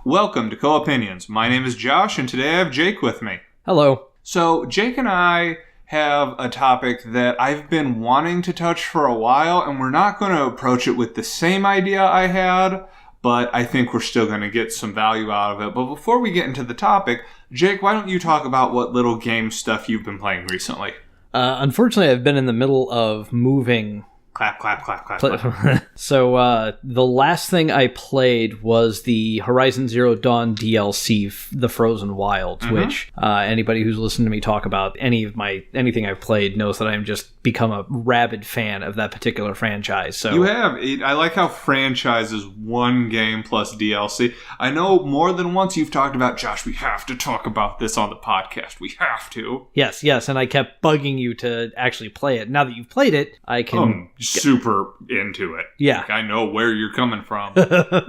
Welcome to Co-Opinions. My name is Josh, and today I have Jake with me. Hello. So, Jake and I have a topic that I've been wanting to touch for a while, and we're not going to approach it with the same idea I had, but I think we're still going to get some value out of it. But before we get into the topic, Jake, why don't you talk about what little game stuff you've been playing recently? Unfortunately, I've been in the middle of moving. Clap, clap, clap, clap, clap. So the last thing I played was the Horizon Zero Dawn DLC, The Frozen Wilds, which anybody who's listened to me talk about anything I've played knows that I'm just become a rabid fan of that particular franchise. So you have. I like how franchise is one game plus DLC. I know more than once you've talked about, Josh, we have to talk about this on the podcast. We have to. Yes, and I kept bugging you to actually play it. Now that you've played it, I can... super into it. Yeah. Like, I know where you're coming from.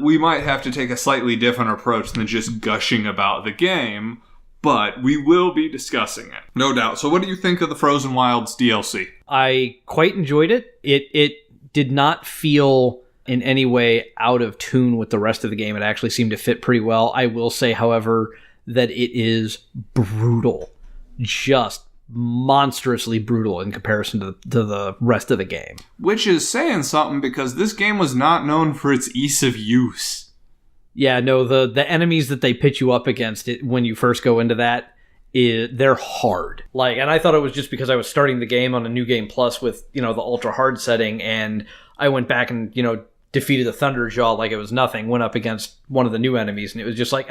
We might have to take a slightly different approach than just gushing about the game, but we will be discussing it. No doubt. So what do you think of the Frozen Wilds DLC? I quite enjoyed it. It did not feel in any way out of tune with the rest of the game. It actually seemed to fit pretty well. I will say, however, that it is brutal. Just monstrously brutal in comparison to the rest of the game. Which is saying something, because this game was not known for its ease of use. Yeah, no, the enemies that they pit you up against when you first go into that, they're hard. And I thought it was just because I was starting the game on a New Game Plus with, the ultra hard setting, and I went back and, defeated the Thunderjaw like it was nothing, went up against one of the new enemies, and it was just like,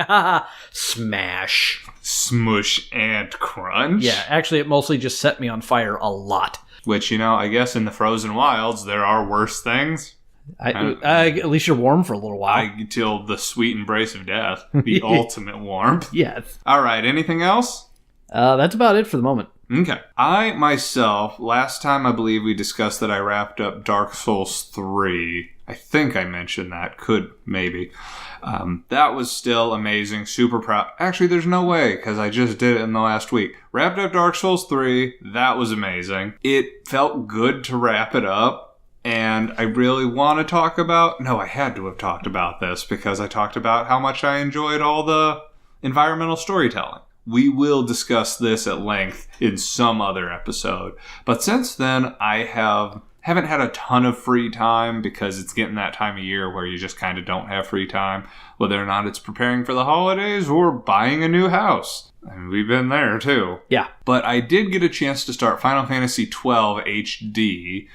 smash. Smush and crunch. Yeah, actually, it mostly just set me on fire a lot. Which, I guess in the Frozen Wilds, there are worse things. At least you're warm for a little while. Till the sweet embrace of death. The ultimate warmth. Yes. All right, anything else? That's about it for the moment. Okay. I, myself, last time I believe we discussed that I wrapped up Dark Souls 3. I think I mentioned that. Could, maybe. That was still amazing. Super proud. Actually, there's no way, because I just did it in the last week. Wrapped up Dark Souls 3. That was amazing. It felt good to wrap it up. And I really want to talk about... No, I had to have talked about this, because I talked about how much I enjoyed all the environmental storytelling. We will discuss this at length in some other episode. But since then, I haven't had a ton of free time, because it's getting that time of year where you just kind of don't have free time, whether or not it's preparing for the holidays or buying a new house. I mean, we've been there too. Yeah. But I did get a chance to start Final Fantasy XII HD.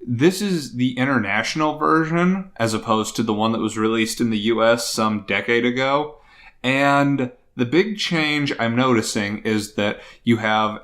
This is the international version, as opposed to the one that was released in the US some decade ago. And the big change I'm noticing is that you have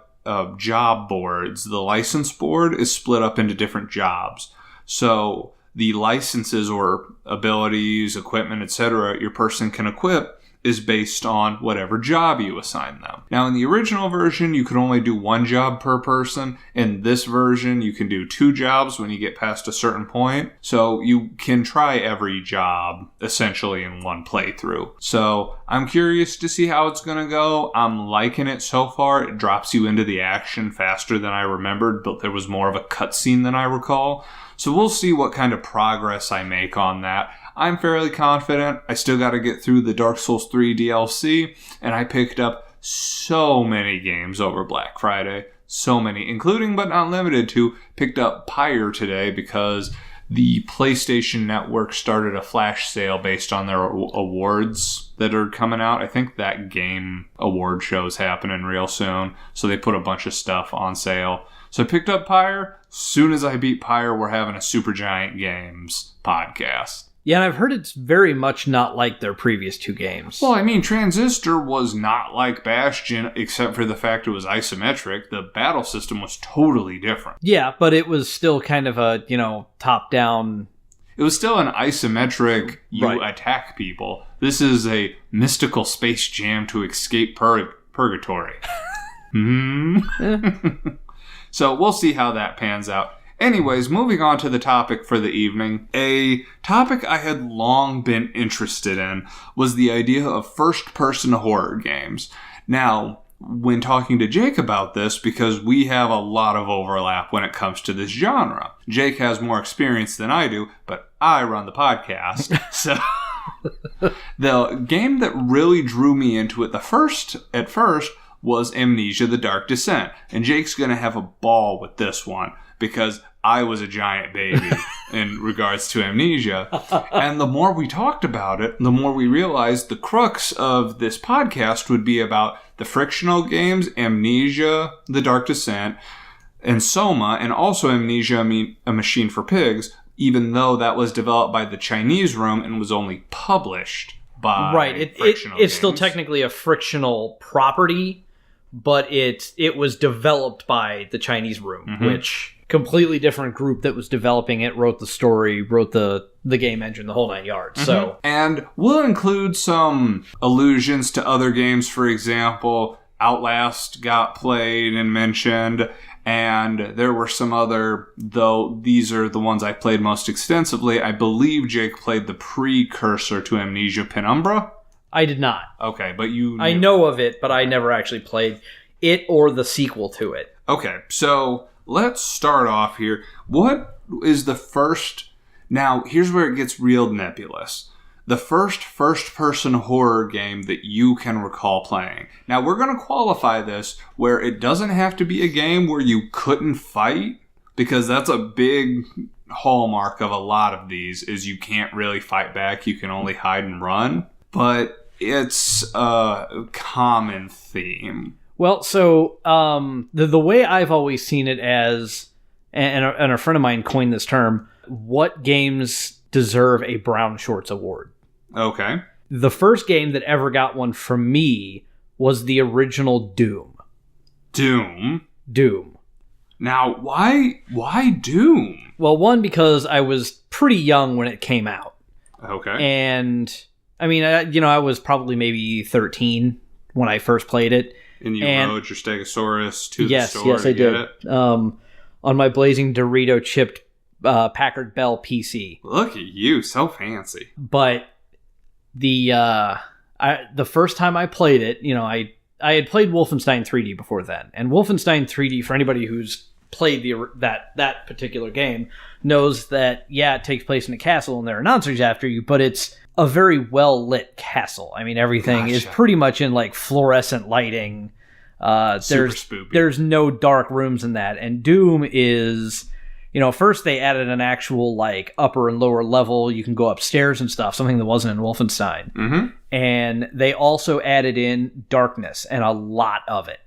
job boards. The license board is split up into different jobs. So the licenses or abilities, equipment, etc. your person can equip is based on whatever job you assign them. Now, in the original version, you could only do one job per person. In this version, you can do 2 jobs when you get past a certain point. So you can try every job, essentially, in one playthrough. So I'm curious to see how it's going to go. I'm liking it so far. It drops you into the action faster than I remembered, but there was more of a cutscene than I recall. So we'll see what kind of progress I make on that. I'm fairly confident. I still got to get through the Dark Souls 3 DLC, and I picked up so many games over Black Friday. So many, including but not limited to, picked up Pyre today because the PlayStation Network started a flash sale based on their awards that are coming out. I think that game award show is happening real soon, so they put a bunch of stuff on sale. So I picked up Pyre. Soon as I beat Pyre, we're having a Supergiant Games podcast. Yeah, and I've heard it's very much not like their previous 2 games. Well, I mean, Transistor was not like Bastion, except for the fact it was isometric. The battle system was totally different. Yeah, but it was still kind of a, top-down... It was still an isometric, attack people. This is a mystical space jam to escape purgatory. So we'll see how that pans out. Anyways, moving on to the topic for the evening. A topic I had long been interested in was the idea of first-person horror games. Now, when talking to Jake about this, because we have a lot of overlap when it comes to this genre. Jake has more experience than I do, but I run the podcast, so... The game that really drew me into it at first was Amnesia: The Dark Descent. And Jake's going to have a ball with this one because I was a giant baby in regards to Amnesia. And the more we talked about it, the more we realized the crux of this podcast would be about the Frictional Games, Amnesia: The Dark Descent, and Soma, and also Amnesia: A Machine for Pigs, even though that was developed by the Chinese room and was only published by Frictional Games. It's still technically a frictional property, but it was developed by the Chinese room, which completely different group that was developing it, wrote the story, wrote the game engine, the whole 9 yards. So, and we'll include some allusions to other games. For example, Outlast got played and mentioned, and there were some other, though these are the ones I played most extensively. I believe Jake played the precursor to Amnesia, Penumbra. I did not. Okay, but you... I know of it, but I never actually played it or the sequel to it. Okay, so let's start off here. What is the first... Now, here's where it gets real nebulous. The first-person horror game that you can recall playing. Now, we're going to qualify this where it doesn't have to be a game where you couldn't fight, because that's a big hallmark of a lot of these, is you can't really fight back, you can only hide and run. But it's a common theme. Well, so the way I've always seen it as, and a friend of mine coined this term, what games deserve a Brown Shorts Award? Okay. The first game that ever got one from me was the original Doom. Doom. Now, why Doom? Well, one, because I was pretty young when it came out. Okay. And, I mean, I was probably maybe 13 when I first played it. And you rode your Stegosaurus to the store Yes, I did. it? On my blazing Dorito-chipped Packard Bell PC. Look at you, so fancy. But the first time I played it, I had played Wolfenstein 3D before then, and Wolfenstein 3D, for anybody who's played that particular game, knows that it takes place in a castle and there are monsters after you, but it's a very well lit castle. I mean, everything is pretty much in like fluorescent lighting. Super spoopy. There's no dark rooms in that, and Doom is. First they added an actual, like, upper and lower level. You can go upstairs and stuff, something that wasn't in Wolfenstein. Mm-hmm. And they also added in darkness, and a lot of it.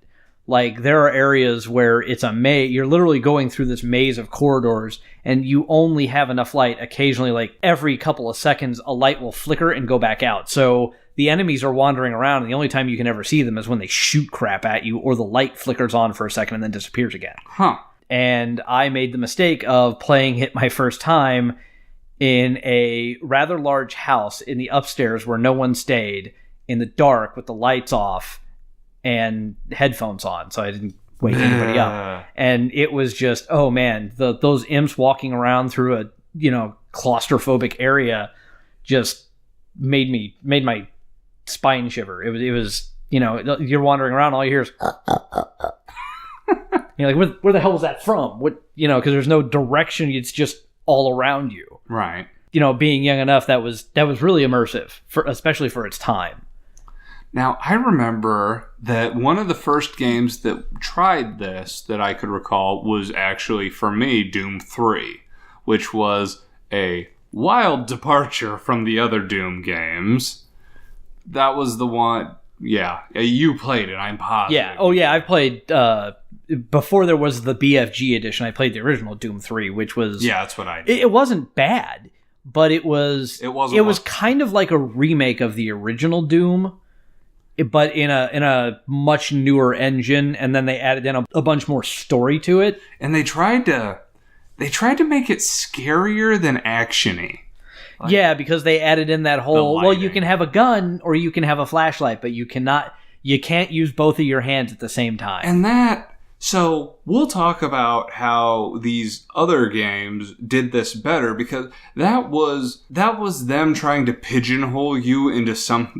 Like, there are areas where it's a maze. You're literally going through this maze of corridors, and you only have enough light. Occasionally, like, every couple of seconds, a light will flicker and go back out. So the enemies are wandering around, and the only time you can ever see them is when they shoot crap at you, or the light flickers on for a second and then disappears again. Huh. And I made the mistake of playing it my first time in a rather large house in the upstairs where no one stayed, in the dark with the lights off and headphones on, so I didn't wake anybody up. And it was just, oh man, those imps walking around through a claustrophobic area just made my spine shiver. It was you're wandering around, all you hear is you're like, where the hell was that from? What, because there's no direction. It's just all around you. Right. Being young enough, that was really immersive, especially for its time. Now, I remember that one of the first games that tried this that I could recall was actually, for me, Doom 3, which was a wild departure from the other Doom games. That was the one, you played it, I'm positive. Yeah, oh yeah, I've played... before there was the BFG edition, I played the original Doom 3, which was... Yeah, that's what I did. It wasn't bad, but it was kind of like a remake of the original Doom, but in a much newer engine, and then they added in a bunch more story to it. And they tried to make it scarier than action-y. Yeah, because they added in that whole, well, you can have a gun or you can have a flashlight, but you can't use both of your hands at the same time. And so we'll talk about how these other games did this better, because that was them trying to pigeonhole you into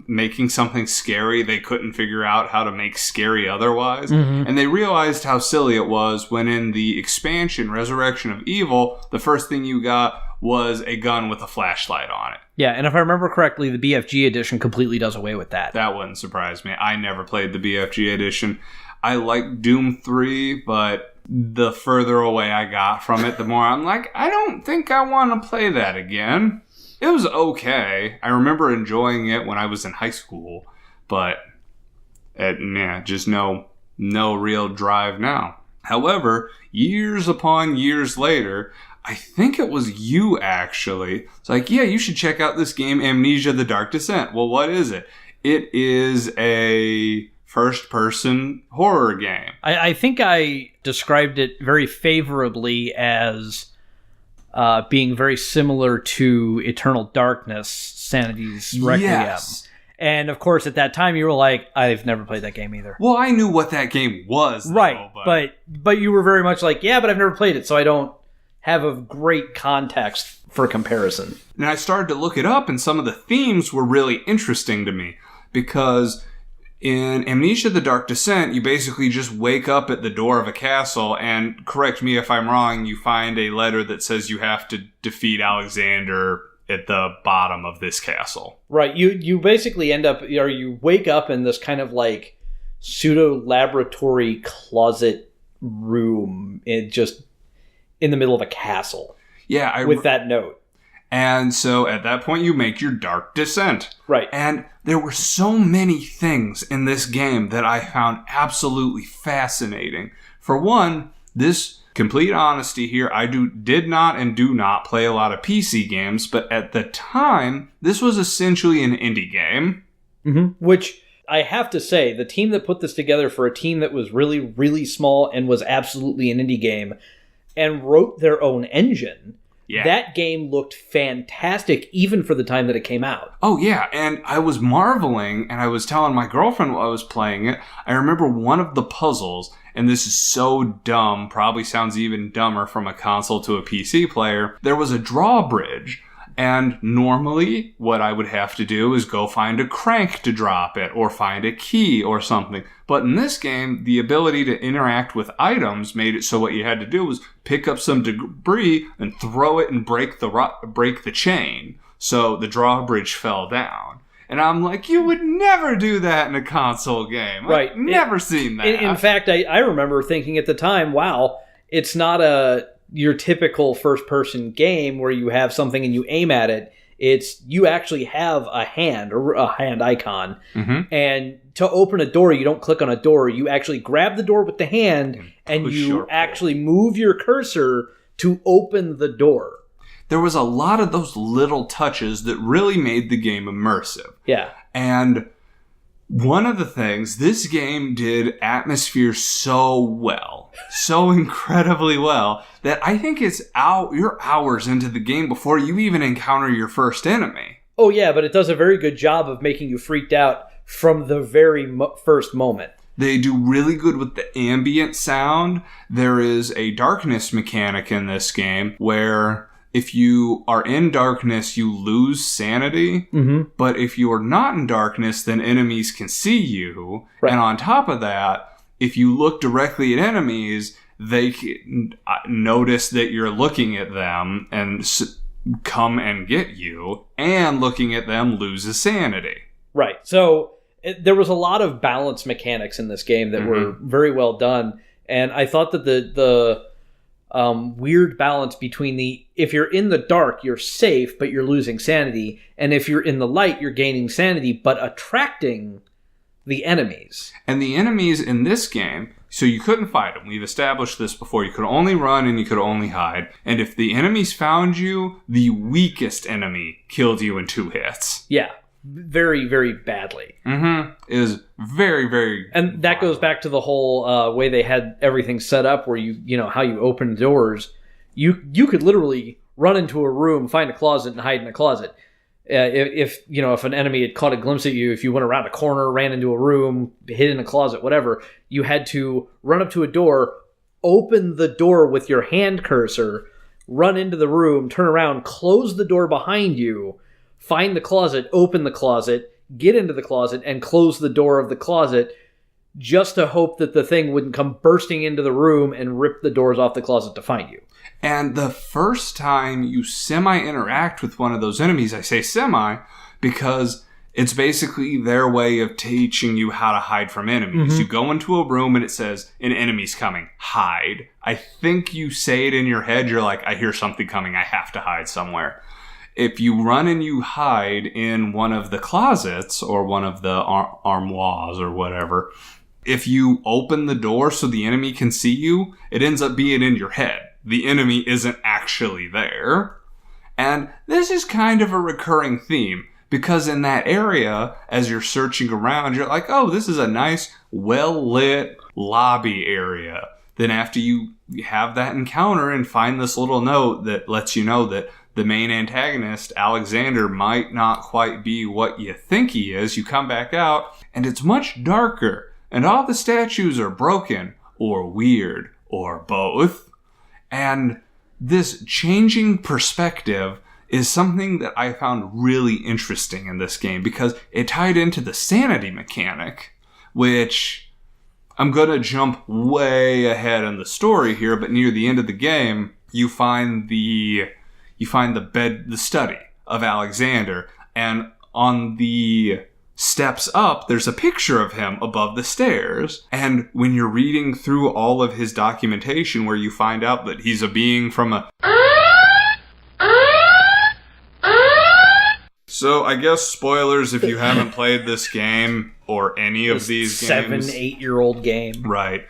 making something scary they couldn't figure out how to make scary otherwise. Mm-hmm. And they realized how silly it was when in the expansion Resurrection of Evil, the first thing you got was a gun with a flashlight on it. Yeah, and if I remember correctly, the BFG edition completely does away with that. That wouldn't surprise me. I never played the BFG edition. I like Doom 3, but the further away I got from it, the more I'm like, I don't think I want to play that again. It was okay. I remember enjoying it when I was in high school, but just no real drive now. However, years upon years later, I think it was you, actually. It's like, yeah, you should check out this game, Amnesia: The Dark Descent. Well, what is it? It is a first-person horror game. I think I described it very favorably as being very similar to Eternal Darkness, Sanity's Requiem. Yes. And, of course, at that time, you were like, I've never played that game either. Well, I knew what that game was, though, right, but you were very much like, yeah, but I've never played it, so I don't have a great context for comparison. And I started to look it up, and some of the themes were really interesting to me, because in Amnesia: The Dark Descent, you basically just wake up at the door of a castle, and correct me if I'm wrong, you find a letter that says you have to defeat Alexander at the bottom of this castle. Right. You basically end up, or you wake up in this kind of like pseudo-laboratory closet room just in the middle of a castle. Yeah. With that note. And so at that point, you make your dark descent. Right. And there were so many things in this game that I found absolutely fascinating. For one, this complete honesty here, I did not and do not play a lot of PC games, but at the time, this was essentially an indie game. Mm-hmm. Which, I have to say, the team that put this together for a team that was really, really small and was absolutely an indie game and wrote their own engine, that game looked fantastic even for the time that it came out. Oh, yeah, and I was marveling, and I was telling my girlfriend while I was playing it, I remember one of the puzzles, and this is so dumb, probably sounds even dumber from a console to a PC player, there was a drawbridge. And normally, what I would have to do is go find a crank to drop it, or find a key or something. But in this game, the ability to interact with items made it so what you had to do was pick up some debris and throw it and break the chain. So the drawbridge fell down. And I'm like, you would never do that in a console game. Right. I've never seen that. In fact, I remember thinking at the time, wow, it's not your typical first-person game where you have something and you aim at it. It's you actually have a hand or a hand icon. Mm-hmm. And to open a door, you don't click on a door. You actually grab the door with the hand and you actually move your cursor to open the door. There was a lot of those little touches that really made the game immersive. Yeah. And one of the things, this game did atmosphere so well, so incredibly well, that I think you're hours into the game before you even encounter your first enemy. Oh yeah, but it does a very good job of making you freaked out from the very first moment. They do really good with the ambient sound. There is a darkness mechanic in this game where if you are in darkness, you lose sanity. Mm-hmm. But if you are not in darkness, then enemies can see you. Right. And on top of that, if you look directly at enemies, they can notice that you're looking at them and come and get you. And looking at them loses sanity. Right. So there was a lot of balance mechanics in this game that were very well done. And I thought that the weird balance between if you're in the dark, you're safe, but you're losing sanity. And if you're in the light, you're gaining sanity, but attracting the enemies. And the enemies in this game, so you couldn't fight them. We've established this before. You could only run and you could only hide. And if the enemies found you, the weakest enemy killed you in 2 hits. Yeah. Very, very badly. Mm-hmm. It is very, very... And that goes back to the whole way they had everything set up where how you open doors. You could literally run into a room, find a closet, and hide in a closet. If an enemy had caught a glimpse at you, if you went around a corner, ran into a room, hid in a closet, whatever, you had to run up to a door, open the door with your hand cursor, run into the room, turn around, close the door behind you, find the closet, open the closet, get into the closet, and close the door of the closet just to hope that the thing wouldn't come bursting into the room and rip the doors off the closet to find you. And the first time you semi-interact with one of those enemies, I say semi because it's basically their way of teaching you how to hide from enemies. You go into a room and it says, an enemy's coming. Hide. I think you say it in your head. You're like, I hear something coming. I have to hide somewhere. If you run and you hide in one of the closets or one of the armoires or whatever, if you open the door so the enemy can see you, it ends up being in your head. The enemy isn't actually there. And this is kind of a recurring theme, because in that area, as you're searching around, you're like, oh, this is a nice, well-lit lobby area. Then after you have that encounter and find this little note that lets you know that the main antagonist, Alexander, might not quite be what you think he is, you come back out, and it's much darker, and all the statues are broken, or weird, or both. And this changing perspective is something that I found really interesting in this game because it tied into the sanity mechanic, which I'm going to jump way ahead in the story here, but near the end of the game, you find the study of Alexander, and on the steps up, there's a picture of him above the stairs. And when you're reading through all of his documentation where you find out that he's a being from a... So I guess spoilers if you haven't played this game or any of these games. 7-8-year-old game. Right.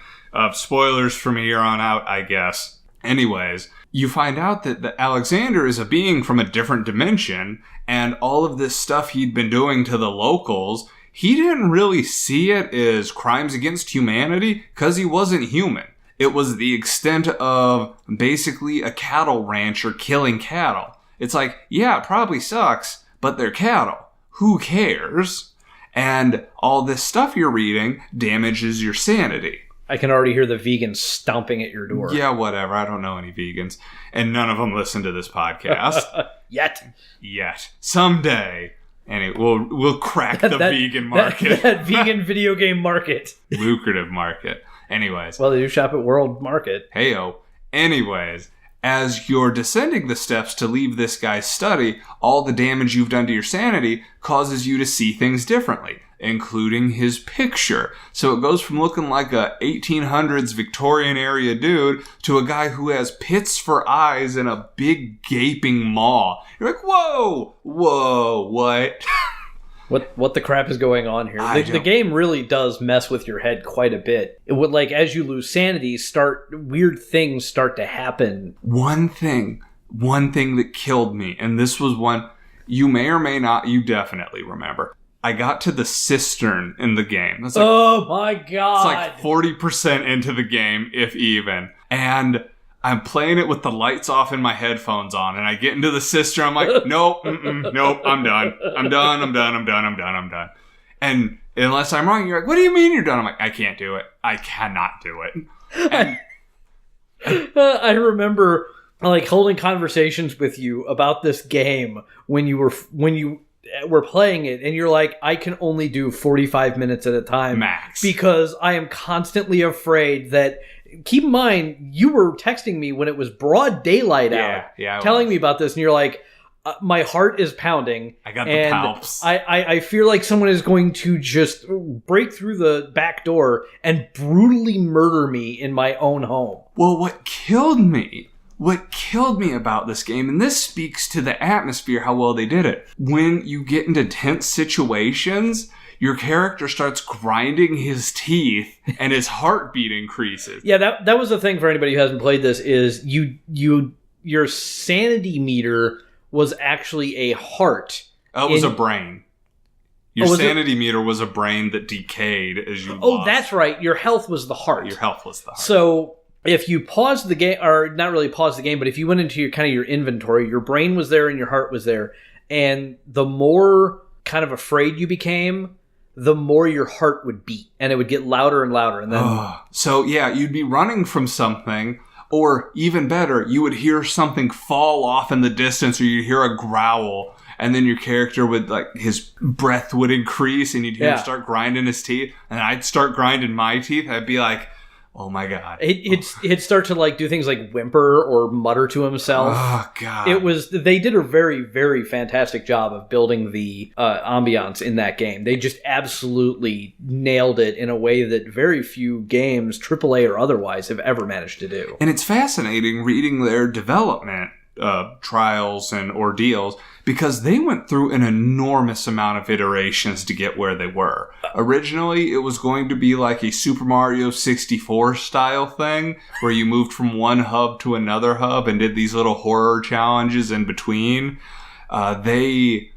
Spoilers from here on out, I guess. Anyways, you find out that Alexander is a being from a different dimension, and all of this stuff he'd been doing to the locals, he didn't really see it as crimes against humanity because he wasn't human. It was the extent of basically a cattle rancher killing cattle. It's like, yeah, it probably sucks, but they're cattle. Who cares? And all this stuff you're reading damages your sanity. I can already hear the vegans stomping at your door. Yeah, whatever. I don't know any vegans. And none of them listen to this podcast. Yet. Someday. And we'll crack the vegan market. That vegan video game market. Lucrative market. Anyways. Well, they do shop at World Market. Heyo. Anyways, as you're descending the steps to leave this guy's study, all the damage you've done to your sanity causes you to see things differently, including his picture. So it goes from looking like a 1800s Victorian era dude to a guy who has pits for eyes and a big gaping maw. You're like, whoa, what? What the crap is going on here? The game really does mess with your head quite a bit. It would, like, as you lose sanity, weird things start to happen. One thing that killed me, and this was one you may or may not, you definitely remember. I got to the cistern in the game. Like, oh my god! It's like 40% into the game, if even. And I'm playing it with the lights off and my headphones on, and I get into the cistern. I'm like, nope, I'm done. I'm done. And unless I'm wrong, you're like, what do you mean you're done? I'm like, I can't do it. I cannot do it. And I remember like holding conversations with you about this game when you were playing it, and you're like, I can only do 45 minutes at a time. Max. Because I am constantly afraid that... Keep in mind, you were texting me when it was broad daylight out, telling me about this, and you're like, my heart is pounding. I got the palps. I fear like someone is going to just break through the back door and brutally murder me in my own home. Well, what killed me about this game, and this speaks to the atmosphere, how well they did it. When you get into tense situations, your character starts grinding his teeth and his heartbeat increases. Yeah, that was the thing for anybody who hasn't played this is your sanity meter was actually a heart. Oh, it was a brain. Your sanity meter was a brain that decayed as you lost. Oh, that's right. Your health was the heart. Your health was the heart. So if you paused the game, or not really paused the game, but if you went into your inventory, your brain was there and your heart was there. And the more kind of afraid you became, the more your heart would beat, and it would get louder and louder. And then, so yeah, you'd be running from something, or even better, you would hear something fall off in the distance, or you'd hear a growl, and then your character would, like, his breath would increase, and you'd hear him start grinding his teeth, and I'd start grinding my teeth. I'd be like, Oh my god. He'd start to like do things like whimper or mutter to himself. Oh god. They did a very, very fantastic job of building the ambiance in that game. They just absolutely nailed it in a way that very few games, AAA or otherwise, have ever managed to do. And it's fascinating reading their development trials and ordeals, because they went through an enormous amount of iterations to get where they were. Originally, it was going to be like a Super Mario 64 style thing, where you moved from one hub to another hub and did these little horror challenges in between. They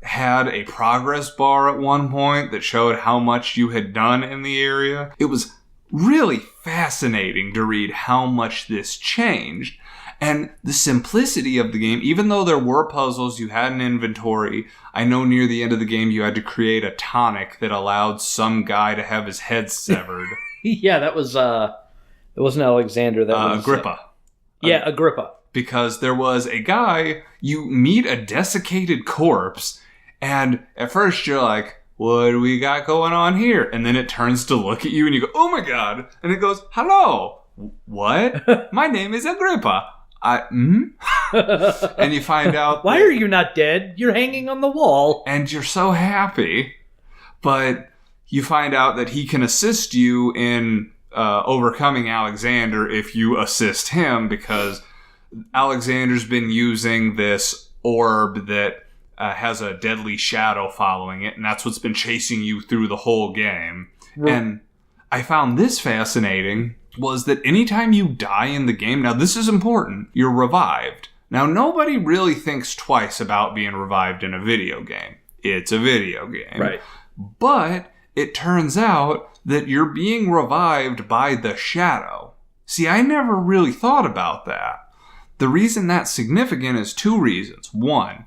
had a progress bar at one point that showed how much you had done in the area. It was really fascinating to read how much this changed. And the simplicity of the game, even though there were puzzles, you had an inventory. I know near the end of the game you had to create a tonic that allowed some guy to have his head severed. Yeah, that was, it wasn't Alexander, that was... Agrippa. Yeah, Agrippa. Because there was a guy, you meet a desiccated corpse, and at first you're like, what do we got going on here? And then it turns to look at you and you go, oh my god. And it goes, hello. What? My name is Agrippa. And you find out... Why are you not dead? You're hanging on the wall. And you're so happy. But you find out that he can assist you in overcoming Alexander if you assist him, because Alexander's been using this orb that has a deadly shadow following it, and that's what's been chasing you through the whole game. Right. And I found this fascinating, was that anytime you die in the game, now this is important, you're revived. Now nobody really thinks twice about being revived in a video game. It's a video game. Right. But it turns out that you're being revived by the shadow. See, I never really thought about that. The reason that's significant is two reasons. One,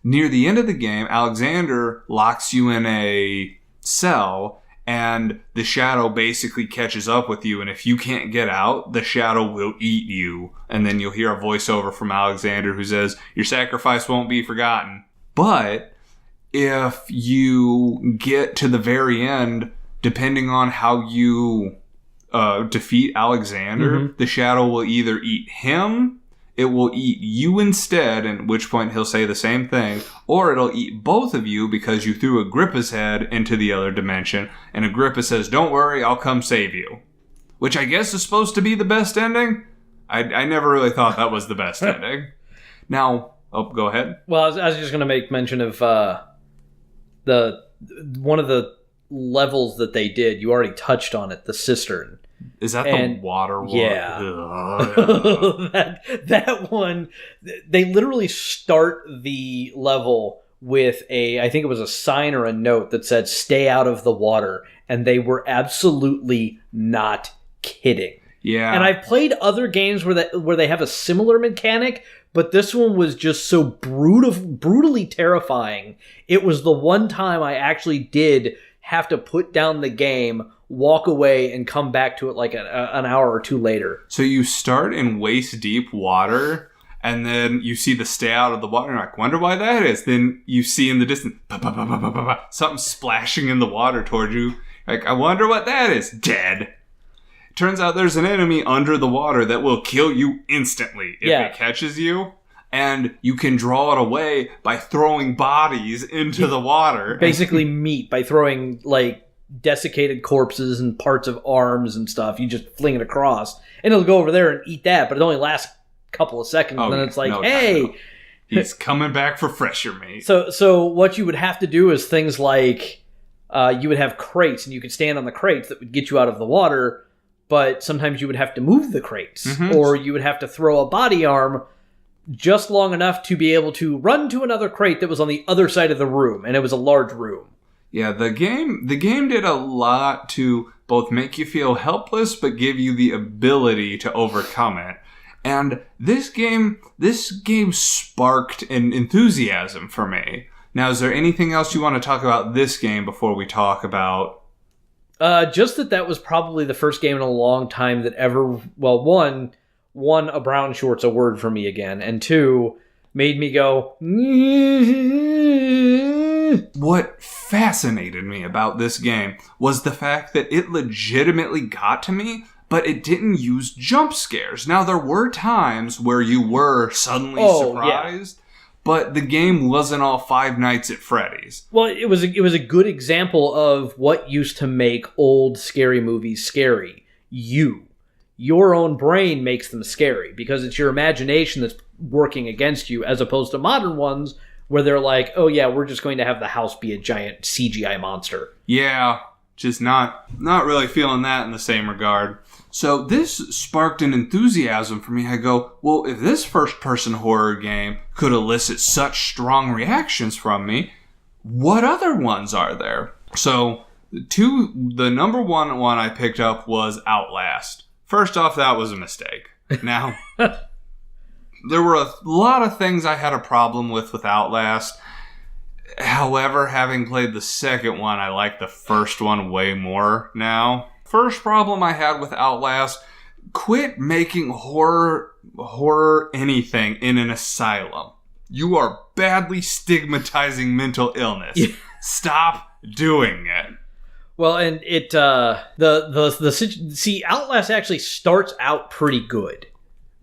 near the end of the game, Alexander locks you in a cell, and the shadow basically catches up with you, and if you can't get out, the shadow will eat you. And then you'll hear a voiceover from Alexander who says, your sacrifice won't be forgotten. But if you get to the very end, depending on how you defeat Alexander, the shadow will either eat him, it will eat you instead, at which point he'll say the same thing, or it'll eat both of you because you threw Agrippa's head into the other dimension, and Agrippa says, don't worry, I'll come save you. Which I guess is supposed to be the best ending? I never really thought that was the best ending. Now, go ahead. Well, I was just going to make mention of one of the levels that they did. You already touched on it, the cistern. Is that the water one? Yeah. that one, they literally start the level with I think it was a sign or a note that said, stay out of the water. And they were absolutely not kidding. Yeah. And I've played other games where they have a similar mechanic, but this one was just so brutally terrifying. It was the one time I actually did have to put down the game, walk away, and come back to it like an hour or two later. So you start in waist-deep water, and then you see the stay out of the water, and you're like, wonder why that is. Then you see in the distance, something splashing in the water toward you. Like, I wonder what that is. Dead. Turns out there's an enemy under the water that will kill you instantly if it catches you. And you can draw it away by throwing bodies into the water. Basically meat, by throwing, like, desiccated corpses and parts of arms and stuff. You just fling it across. And it'll go over there and eat that, but it only lasts a couple of seconds. And then it's like, hey! He's coming back for fresher meat. So what you would have to do is things like, you would have crates, and you could stand on the crates that would get you out of the water, but sometimes you would have to move the crates. Or you would have to throw a body arm just long enough to be able to run to another crate that was on the other side of the room, and it was a large room. Yeah, the game did a lot to both make you feel helpless but give you the ability to overcome it. And this game sparked an enthusiasm for me. Now, is there anything else you want to talk about this game before we talk about... Just that was probably the first game in a long time that ever... Well, one, a brown short's a word for me again, and two, made me go... What fascinated me about this game was the fact that it legitimately got to me but it didn't use jump scares. Now, there were times where you were suddenly surprised, but the game wasn't all Five Nights at Freddy's. Well, it was a good example of what used to make old scary movies scary. Your own brain makes them scary because it's your imagination that's working against you, as opposed to modern ones where they're like, oh yeah, we're just going to have the house be a giant CGI monster. Yeah, just not really feeling that in the same regard. So this sparked an enthusiasm for me. I go, well, if this first-person horror game could elicit such strong reactions from me, what other ones are there? So the number one I picked up was Outlast. First off, that was a mistake. Now, there were a lot of things I had a problem with Outlast. However, having played the second one, I like the first one way more now. First problem I had with Outlast, quit making horror anything in an asylum. You are badly stigmatizing mental illness. Stop doing it. Well, and it see, Outlast actually starts out pretty good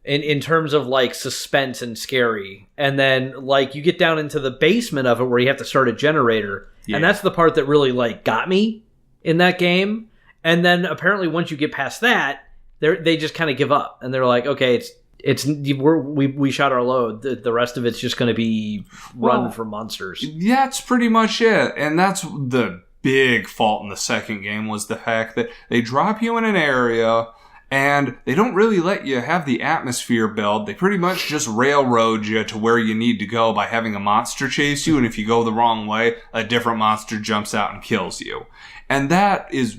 in terms of like suspense and scary, and then like you get down into the basement of it where you have to start a generator, and that's the part that really like got me in that game. And then apparently once you get past that, they just kind of give up, and they're like, okay, we shot our load. The rest of it's just going to be run for monsters. That's pretty much it, and that's the big fault in the second game was the fact that they drop you in an area and they don't really let you have the atmosphere build. They pretty much just railroad you to where you need to go by having a monster chase you, and if you go the wrong way, a different monster jumps out and kills you. And that is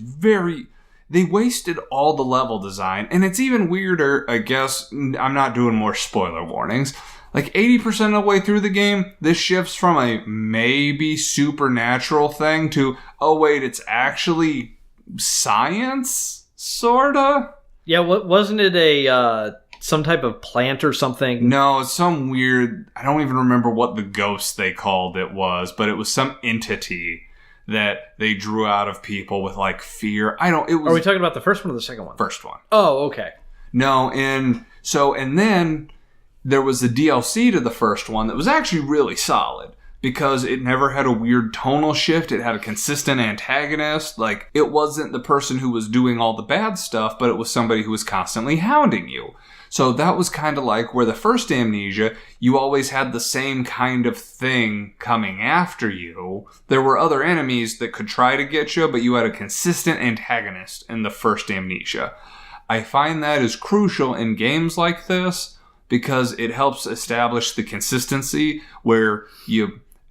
they wasted all the level design, and it's even weirder, I guess. I'm not doing more spoiler warnings. Like 80% of the way through the game, this shifts from a maybe supernatural thing to, oh wait, it's actually science, sorta? Yeah, wasn't it a some type of plant or something? No, it's some weird, I don't even remember what the ghost they called it was, but it was some entity that they drew out of people with like fear. Are we talking about the first one or the second one? First one. Oh, okay. No, and then there was the DLC to the first one that was actually really solid because it never had a weird tonal shift. It had a consistent antagonist. Like, it wasn't the person who was doing all the bad stuff, but it was somebody who was constantly hounding you. So that was kind of like where the first Amnesia, you always had the same kind of thing coming after you. There were other enemies that could try to get you, but you had a consistent antagonist in the first Amnesia. I find that is crucial in games like this, because it helps establish the consistency where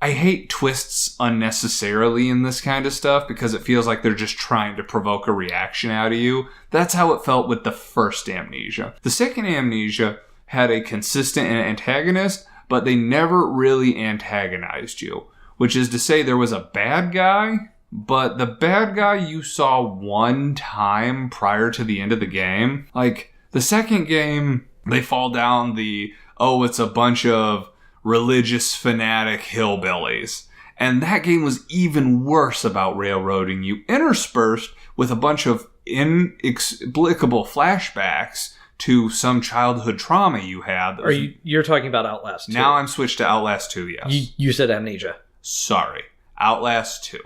I hate twists unnecessarily in this kind of stuff because it feels like they're just trying to provoke a reaction out of you. That's how it felt with the first Amnesia. The second Amnesia had a consistent antagonist, but they never really antagonized you, which is to say there was a bad guy, but the bad guy you saw one time prior to the end of the game. Like, the second game, they fall down it's a bunch of religious fanatic hillbillies. And that game was even worse about railroading you, interspersed with a bunch of inexplicable flashbacks to some childhood trauma you had. You're talking about Outlast 2? Now I'm switched to Outlast 2, yes. You said Amnesia. Sorry. Outlast 2.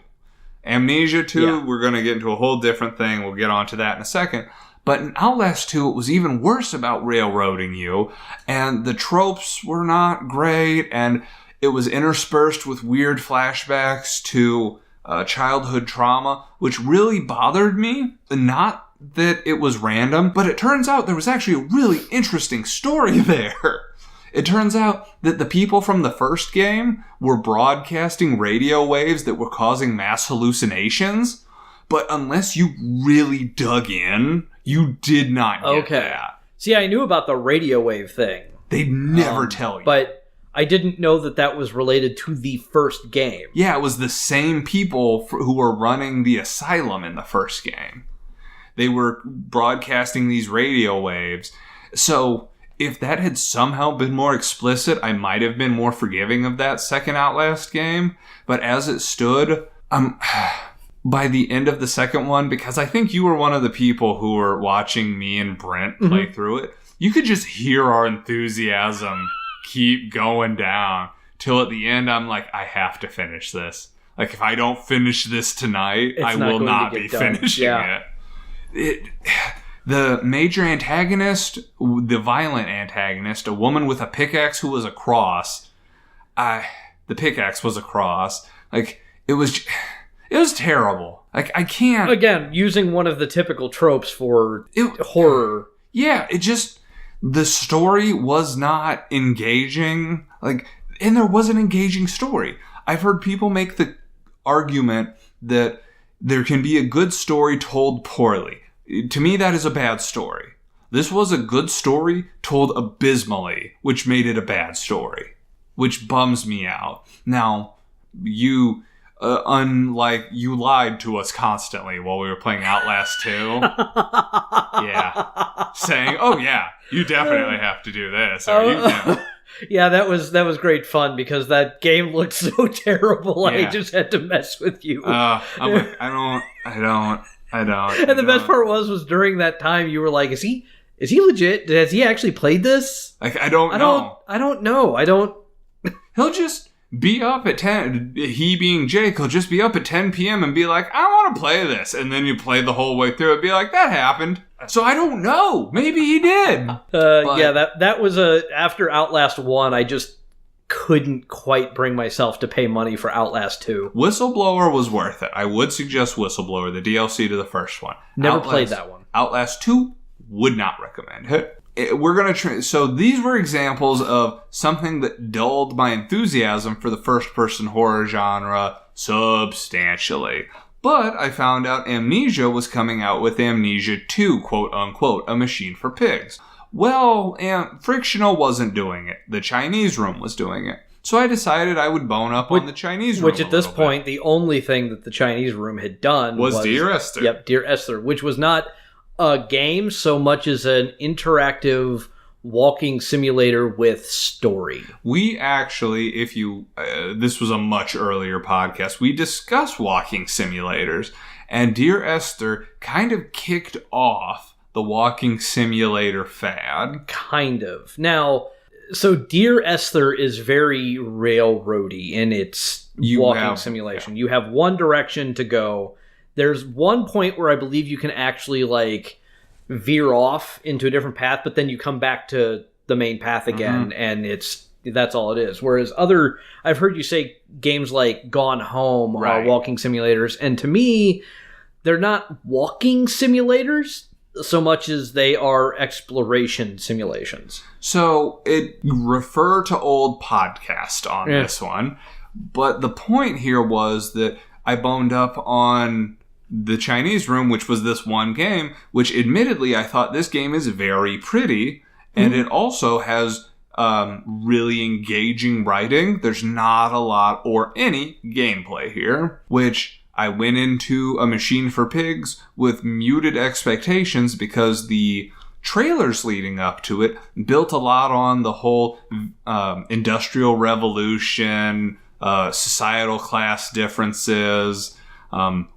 Amnesia 2, We're going to get into a whole different thing. We'll get onto that in a second. But in Outlast 2, it was even worse about railroading you, and the tropes were not great, and it was interspersed with weird flashbacks to childhood trauma, which really bothered me. Not that it was random, but it turns out there was actually a really interesting story there. It turns out that the people from the first game were broadcasting radio waves that were causing mass hallucinations, but unless you really dug in, you did not get that. See, I knew about the radio wave thing. They'd never tell you. But I didn't know that was related to the first game. Yeah, it was the same people who were running the asylum in the first game. They were broadcasting these radio waves. So if that had somehow been more explicit, I might have been more forgiving of that second Outlast game. But as it stood, by the end of the second one, because I think you were one of the people who were watching me and Brent play through it, you could just hear our enthusiasm keep going down till at the end I'm like, I have to finish this. Like, if I don't finish this tonight, I will not be finishing it. The major antagonist, the violent antagonist, a woman with a pickaxe who was a cross. The pickaxe was a cross. Like, it was terrible. Like, I can't... Again, using one of the typical tropes for horror. Yeah, the story was not engaging. Like, and there was an engaging story. I've heard people make the argument that there can be a good story told poorly. To me, that is a bad story. This was a good story told abysmally, which made it a bad story, which bums me out. Now, you, unlike you lied to us constantly while we were playing Outlast 2. Yeah. Saying, oh yeah, you definitely have to do this. Or Yeah, that was great fun because that game looked so terrible. Yeah. I just had to mess with you. I'm like, I don't. And the best part was during that time you were like, is he legit? Has he actually played this? Like, I don't know. I don't know. He'll just be up at 10. He being Jake, he'll just be up at 10 p.m. and be like, I want to play this. And then you play the whole way through and be like, that happened. So I don't know. Maybe he did. Yeah, that was after Outlast 1, I just couldn't quite bring myself to pay money for Outlast 2. Whistleblower was worth it. I would suggest Whistleblower, the DLC to the first one. Never played that one. Outlast 2, would not recommend it. We're going to so these were examples of something that dulled my enthusiasm for the first-person horror genre substantially. But I found out Amnesia was coming out with Amnesia 2, quote-unquote, a machine for pigs. Well, Frictional wasn't doing it. The Chinese Room was doing it. So I decided I would bone up on the Chinese Room. Which at this point, the only thing that the Chinese Room had done was Dear Esther. Yep, Dear Esther, which was not a game so much as an interactive walking simulator with story. We actually, this was a much earlier podcast, we discussed walking simulators, and Dear Esther kind of kicked off the walking simulator fad. Kind of. Now, so Dear Esther is very railroady in its walking simulation. Yeah. You have one direction to go. There's one point where I believe you can actually, like, veer off into a different path, but then you come back to the main path again, and that's all it is. Whereas I've heard you say games like Gone Home are walking simulators, and to me, they're not walking simulators so much as they are exploration simulations. So it refer to old podcast on this one, but the point here was that I boned up on the Chinese Room, which was this one game, which admittedly I thought this game is very pretty, and it also has really engaging writing. There's not a lot or any gameplay here, which I went into A Machine for Pigs with muted expectations because the trailers leading up to it built a lot on the whole Industrial Revolution, societal class differences,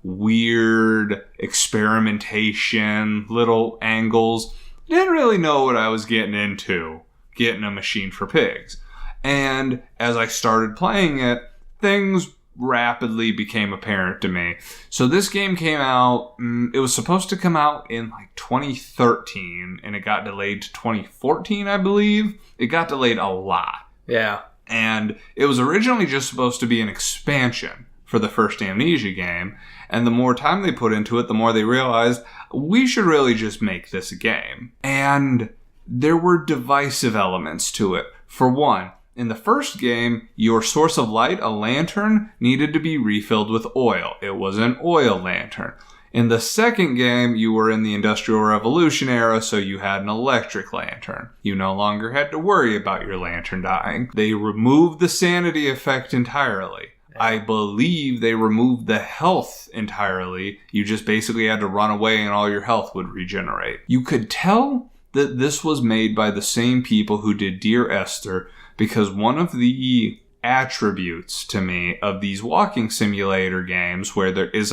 weird experimentation, little angles. Didn't really know what I was getting into getting A Machine for Pigs. And as I started playing it, things rapidly became apparent to me. So this game came out, it was supposed to come out in like 2013, and it got delayed to 2014, I believe. It got delayed a lot. Yeah. And it was originally just supposed to be an expansion for the first Amnesia game, and the more time they put into it, the more they realized we should really just make this a game. And there were divisive elements to it. For one, in the first game, your source of light, a lantern, needed to be refilled with oil. It was an oil lantern. In the second game, you were in the Industrial Revolution era, so you had an electric lantern. You no longer had to worry about your lantern dying. They removed the sanity effect entirely. I believe they removed the health entirely. You just basically had to run away and all your health would regenerate. You could tell that this was made by the same people who did Dear Esther, because one of the attributes to me of these walking simulator games where there's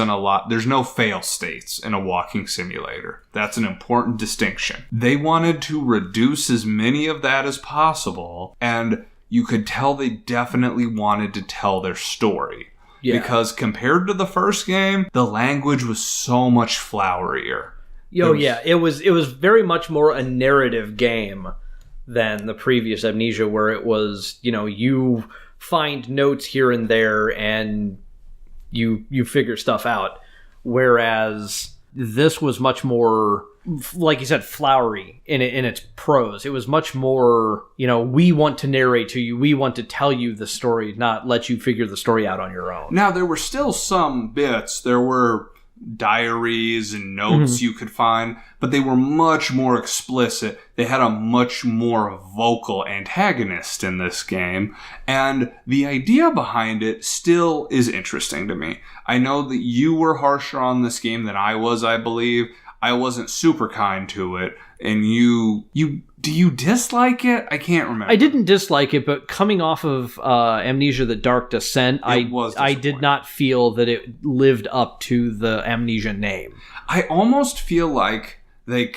no fail states in a walking simulator. That's an important distinction. They wanted to reduce as many of that as possible, and you could tell they definitely wanted to tell their story. Yeah. Because compared to the first game, the language was so much flowerier. It was very much more a narrative game than the previous Amnesia, where it was, you find notes here and there and you figure stuff out. Whereas this was much more, like you said, flowery in its prose. It was much more, we want to narrate to you, we want to tell you the story, not let you figure the story out on your own. Now, there were still some bits. There were diaries and notes you could find, but they were much more explicit. They had a much more vocal antagonist in this game, and the idea behind it still is interesting to me. I know that you were harsher on this game than I was, I believe. I wasn't super kind to it, and do you dislike it? I can't remember. I didn't dislike it, but coming off of Amnesia: The Dark Descent, I did not feel that it lived up to the Amnesia name. I almost feel like they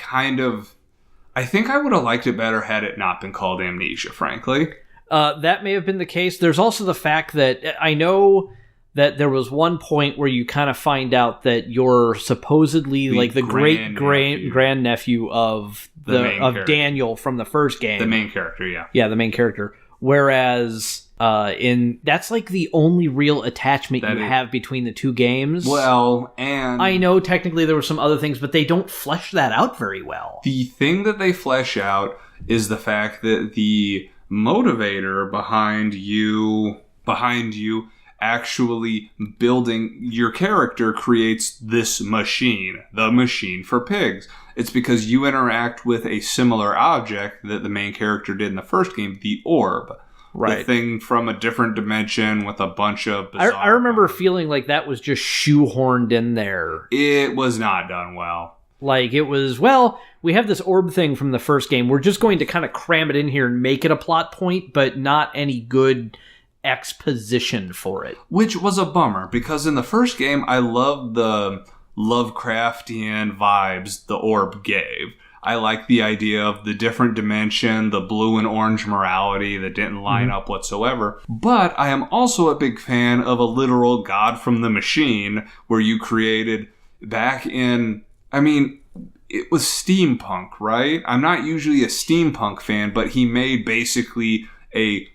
I think I would have liked it better had it not been called Amnesia, frankly. That may have been the case. There's also the fact that I know that there was one point where you kind of find out that you're supposedly like the great grandnephew of Daniel from the first game. The main character, yeah. Yeah, the main character. Whereas that's like the only real attachment you have between the two games. Well, and I know technically there were some other things, but they don't flesh that out very well. The thing that they flesh out is the fact that the motivator behind you actually building your character creates this machine, the machine for pigs. It's because you interact with a similar object that the main character did in the first game, the orb. Right. The thing from a different dimension with a bunch of bizarre... I remember feeling like that was just shoehorned in there. It was not done well. Like, it was, we have this orb thing from the first game. We're just going to kind of cram it in here and make it a plot point, but not any good exposition for it. Which was a bummer, because in the first game, I loved the Lovecraftian vibes the orb gave. I liked the idea of the different dimension, the blue and orange morality that didn't line up whatsoever. But I am also a big fan of a literal God from the Machine, where you created back in... it was steampunk, right? I'm not usually a steampunk fan, but he made basically a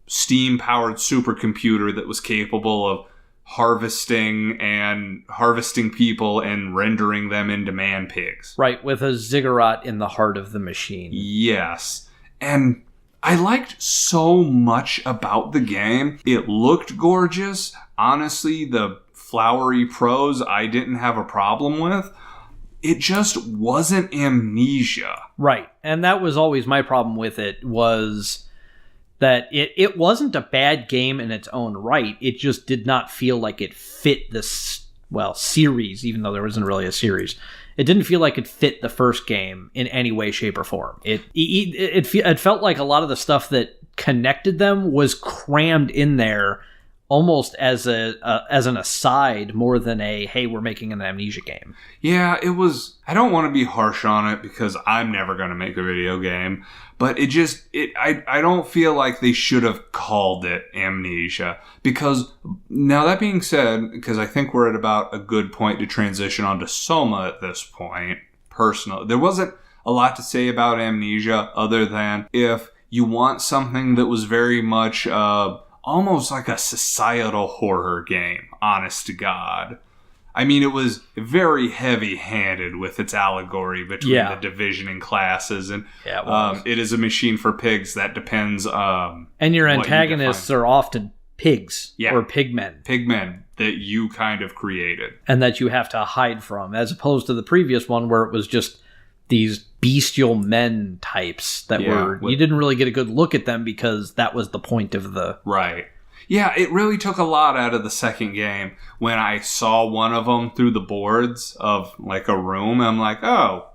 steam-powered supercomputer that was capable of harvesting people and rendering them into man-pigs. Right, with a ziggurat in the heart of the machine. Yes. And I liked so much about the game. It looked gorgeous. Honestly, the flowery prose I didn't have a problem with. It just wasn't Amnesia. Right, and that was always my problem with it, was that it wasn't a bad game in its own right. It just did not feel like it fit this, series, even though there wasn't really a series. It didn't feel like it fit the first game in any way, shape, or form. It felt like a lot of the stuff that connected them was crammed in there almost as an aside more than a, hey, we're making an Amnesia game. Yeah, it was... I don't want to be harsh on it because I'm never going to make a video game, but I don't feel like they should have called it Amnesia. Because, now that being said, because I think we're at about a good point to transition onto Soma at this point, personally, there wasn't a lot to say about Amnesia other than if you want something that was very much... almost like a societal horror game, honest to God. It was very heavy-handed with its allegory between the division and classes, and it is a machine for pigs that depends. And your antagonists are often pigs or pigmen. Pigmen that you kind of created. And that you have to hide from, as opposed to the previous one where it was just these bestial men types that you didn't really get a good look at them because that was the point of the... Right. Yeah, it really took a lot out of the second game when I saw one of them through the boards of like a room. I'm like, oh,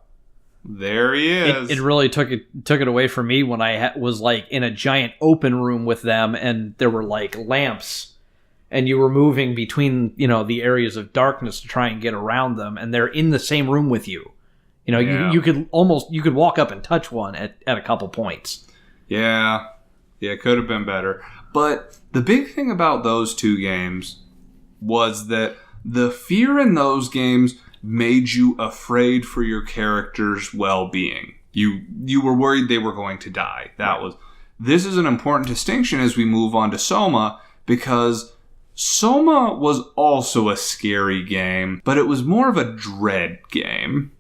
There he is. It really took it away from me when I was like in a giant open room with them, and there were like lamps, and you were moving between the areas of darkness to try and get around them, and they're in the same room with you. You could walk up and touch one at a couple points. Yeah, it could have been better. But the big thing about those two games was that the fear in those games made you afraid for your character's well-being. You were worried they were going to die. This is an important distinction as we move on to Soma, because Soma was also a scary game, but it was more of a dread game.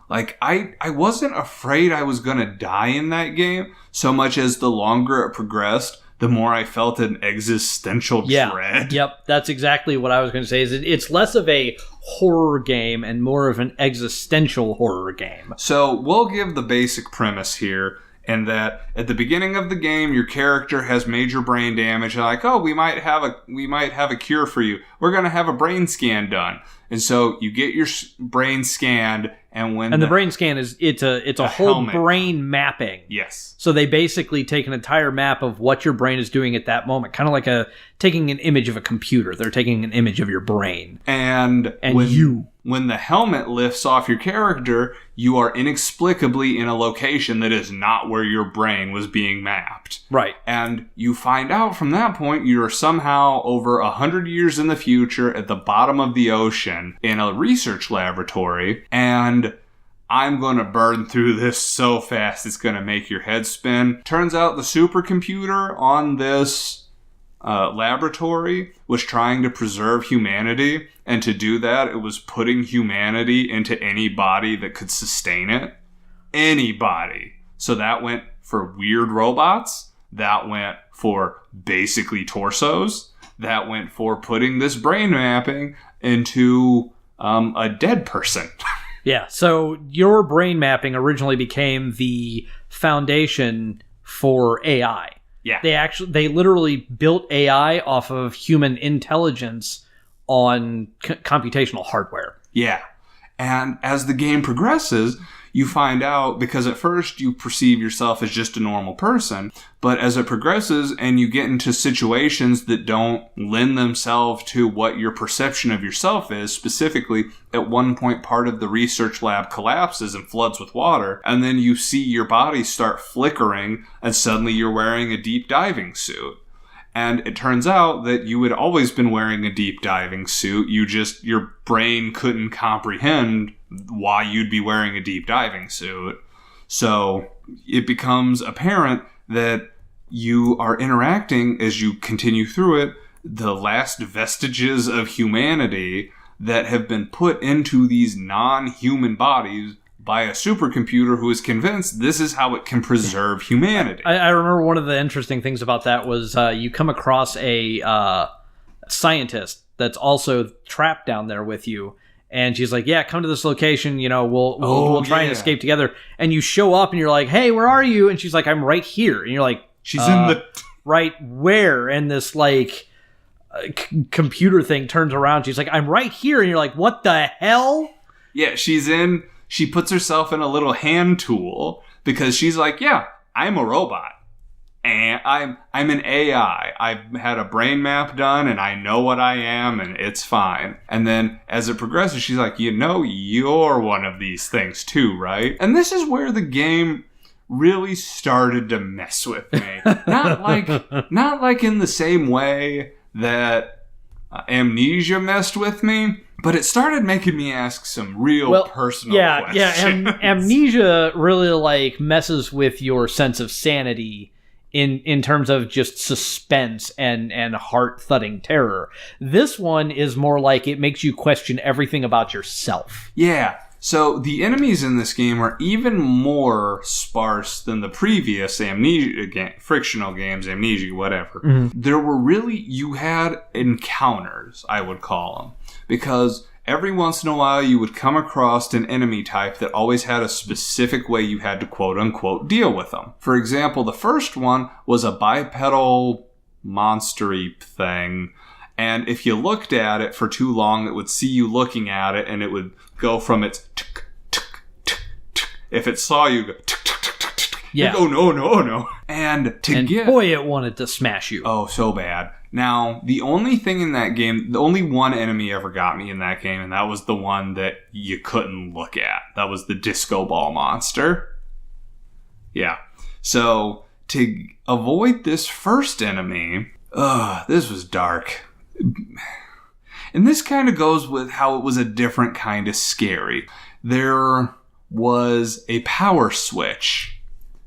Like, I wasn't afraid I was going to die in that game so much as the longer it progressed, the more I felt an existential dread. Yep, that's exactly what I was going to say. It's less of a horror game and more of an existential horror game. So we'll give the basic premise here, in that at the beginning of the game, your character has major brain damage. You're like, oh, we might have a cure for you. We're going to have a brain scan done. And so you get your brain scanned, and the brain scan it's a whole helmet. Brain mapping. Yes. So they basically take an entire map of what your brain is doing at that moment, kind of like taking an image of a computer. They're taking an image of your brain. And when the helmet lifts off your character, you are inexplicably in a location that is not where your brain was being mapped. Right. And you find out from that point you're somehow over 100 years in the future at the bottom of the ocean in a research laboratory, and I'm going to burn through this so fast it's going to make your head spin. Turns out the supercomputer on this laboratory was trying to preserve humanity, and to do that, it was putting humanity into any body that could sustain it. Anybody. So that went for weird robots. That went for basically torsos. That went for putting this brain mapping into a dead person. Yeah, so your brain mapping originally became the foundation for AI. Yeah. They literally built AI off of human intelligence on computational hardware. Yeah. And as the game progresses, you find out, because at first you perceive yourself as just a normal person, but as it progresses and you get into situations that don't lend themselves to what your perception of yourself is, specifically at one point part of the research lab collapses and floods with water, and then you see your body start flickering and suddenly you're wearing a deep diving suit. And it turns out that you had always been wearing a deep diving suit. Your brain couldn't comprehend why you'd be wearing a deep diving suit. So it becomes apparent that you are interacting, as you continue through it, the last vestiges of humanity that have been put into these non-human bodies by a supercomputer who is convinced this is how it can preserve humanity. I remember one of the interesting things about that was you come across a scientist that's also trapped down there with you, and she's like, yeah, come to this location, we'll try and escape together. And you show up and you're like, hey, where are you? And she's like, I'm right here. And you're like, she's in the... right where? And this computer thing turns around. She's like, I'm right here. And you're like, what the hell? Yeah, she puts herself in a little hand tool because she's like, yeah, I'm a robot. And I'm an AI. I've had a brain map done and I know what I am and it's fine. And then as it progresses, she's like, you're one of these things too, right? And this is where the game really started to mess with me. Not like in the same way that Amnesia messed with me, but it started making me ask some real personal questions. Yeah, Amnesia really messes with your sense of sanity in terms of just suspense and heart-thudding terror. This one is more like it makes you question everything about yourself. Yeah. So the enemies in this game are even more sparse than the previous Frictional Games, Amnesia, whatever. Mm-hmm. You had encounters, I would call them, because every once in a while you would come across an enemy type that always had a specific way you had to quote-unquote deal with them. For example, the first one was a bipedal monster-y thing, and if you looked at it for too long, it would see you looking at it, and it would go from its If it saw you, go, tick, tick, tick, tick, tick. Yeah. You go, no. And boy, it wanted to smash you. Oh, so bad. Now, the only thing in that game, the only one enemy ever got me in that game, and that was the one that you couldn't look at. That was the disco ball monster. Yeah. So, to avoid this first enemy, this was dark. And this kind of goes with how it was a different kind of scary. There was a power switch.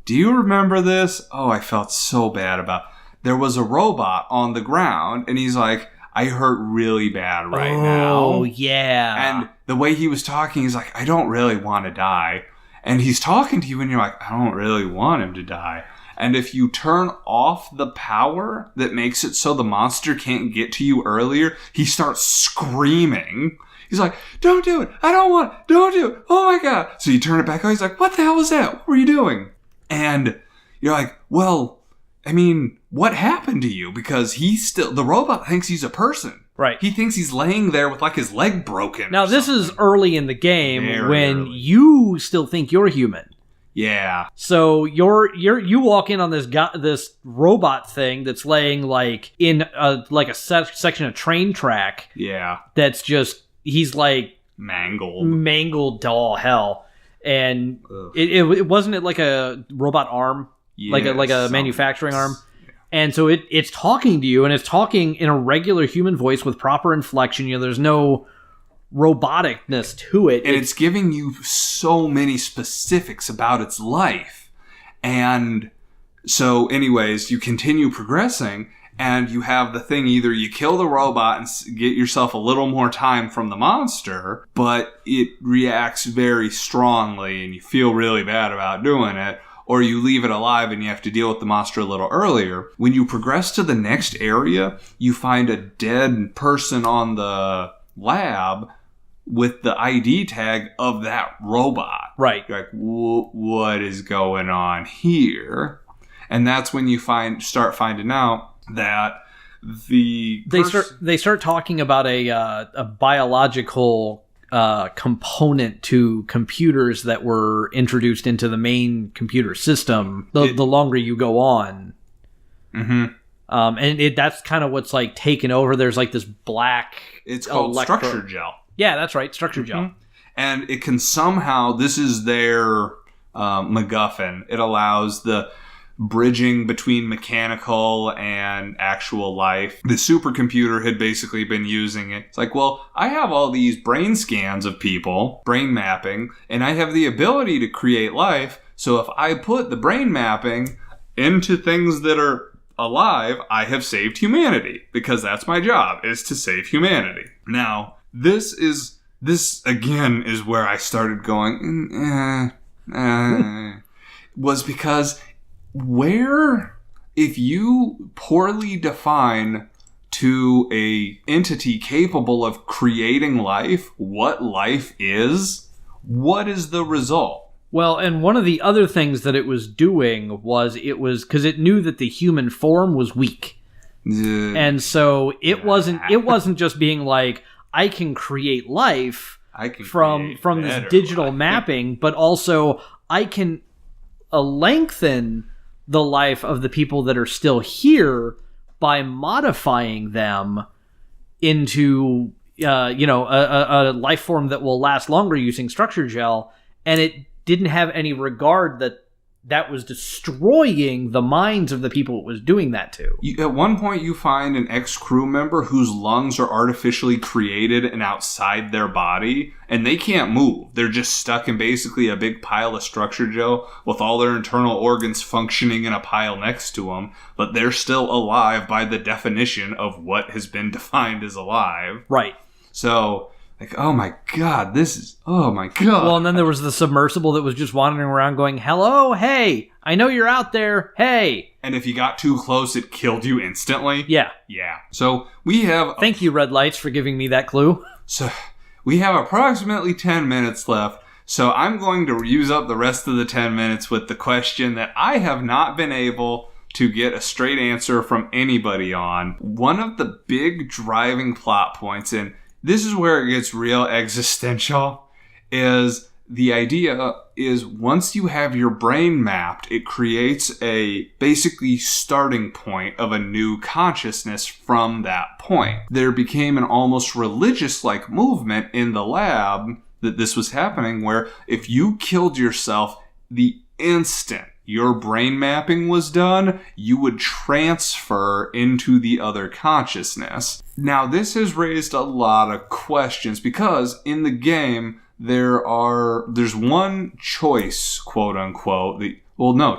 Do you remember this? Oh, I felt so bad about it. There was a robot on the ground, and he's like, I hurt really bad right now. Oh, yeah. And the way he was talking, he's like, I don't really want to die. And he's talking to you, and you're like, I don't really want him to die. And if you turn off the power that makes it so the monster can't get to you earlier, he starts screaming. He's like, don't do it. Don't do it. Oh my God. So you turn it back on. He's like, what the hell was that? What were you doing? And you're like, well, I mean, what happened to you? Because the robot thinks he's a person. Right. He thinks he's laying there with like his leg broken. Now, this is early in the game when early. You still think you're human. Yeah. So you walk in on this robot thing that's laying like in a section of train track. Yeah. That's just he's like mangled to all hell, and it wasn't it like a robot arm, like a manufacturing arm, and so it's talking to you, and it's talking in a regular human voice with proper inflection. There's no roboticness to it, and it's giving you so many specifics about its life. And so anyways, you continue progressing, and you have the thing, either you kill the robot and get yourself a little more time from the monster, but it reacts very strongly and you feel really bad about doing it, or you leave it alive and you have to deal with the monster a little earlier. When you progress to the next area, you find a dead person on the lab with the ID tag of that robot. Right. You're like, what is going on here? And that's when you start finding out that they start talking about a biological component to computers that were introduced into the main computer system. The longer you go on, mm-hmm. And that's kind of what's like taken over. There's like this black. It's called structure gel. Yeah, that's right, structure gel. Mm-hmm. And it can somehow. This is their MacGuffin. It allows the bridging between mechanical and actual life. The supercomputer had basically been using it. It's like, well, I have all these brain scans of people, brain mapping, and I have the ability to create life. So if I put the brain mapping into things that are alive, I have saved humanity, because that's my job, is to save humanity. Now, this again is where I started going, was because if you poorly define to a entity capable of creating life what life is, what is the result? Well, and one of the other things that it was doing was because it knew that the human form was weak. And so it wasn't just being like, I can create life from this digital mapping, but also I can lengthen the life of the people that are still here by modifying them into a life form that will last longer using structure gel. And it didn't have any regard that was destroying the minds of the people it was doing that to. At one point, you find an ex-crew member whose lungs are artificially created and outside their body, and they can't move. They're just stuck in basically a big pile of structure gel with all their internal organs functioning in a pile next to them, but they're still alive by the definition of what has been defined as alive. Right. So, like, oh my God, oh my God. Well, and then there was the submersible that was just wandering around going, hello, hey, I know you're out there, hey. And if you got too close, it killed you instantly? Yeah. Yeah. So we have... Thank you, Red Lights, for giving me that clue. So we have approximately 10 minutes left. So I'm going to use up the rest of the 10 minutes with the question that I have not been able to get a straight answer from anybody on. One of the big driving plot points, and this is where it gets real existential, is the idea is once you have your brain mapped, it creates a basically starting point of a new consciousness from that point. There became an almost religious-like movement in the lab that this was happening, where if you killed yourself the instant your brain mapping was done, you would transfer into the other consciousness. Now, this has raised a lot of questions because in the game, there's one choice, quote unquote,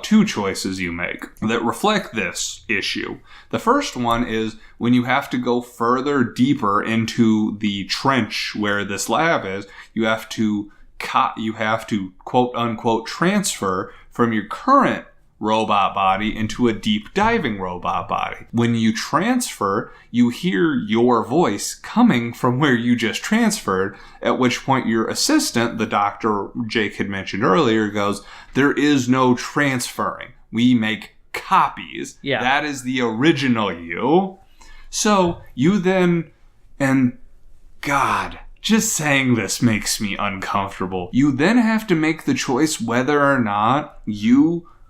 two choices you make that reflect this issue. The first one is when you have to go further deeper into the trench where this lab is, you have to quote unquote transfer from your current robot body into a deep diving robot body. When you transfer, you hear your voice coming from where you just transferred, at which point your assistant, the doctor Jake had mentioned earlier, goes, "There is no transferring. We make copies. Yeah. That is the original you." So you then, and God, just saying this makes me uncomfortable. You then have to make the choice whether or not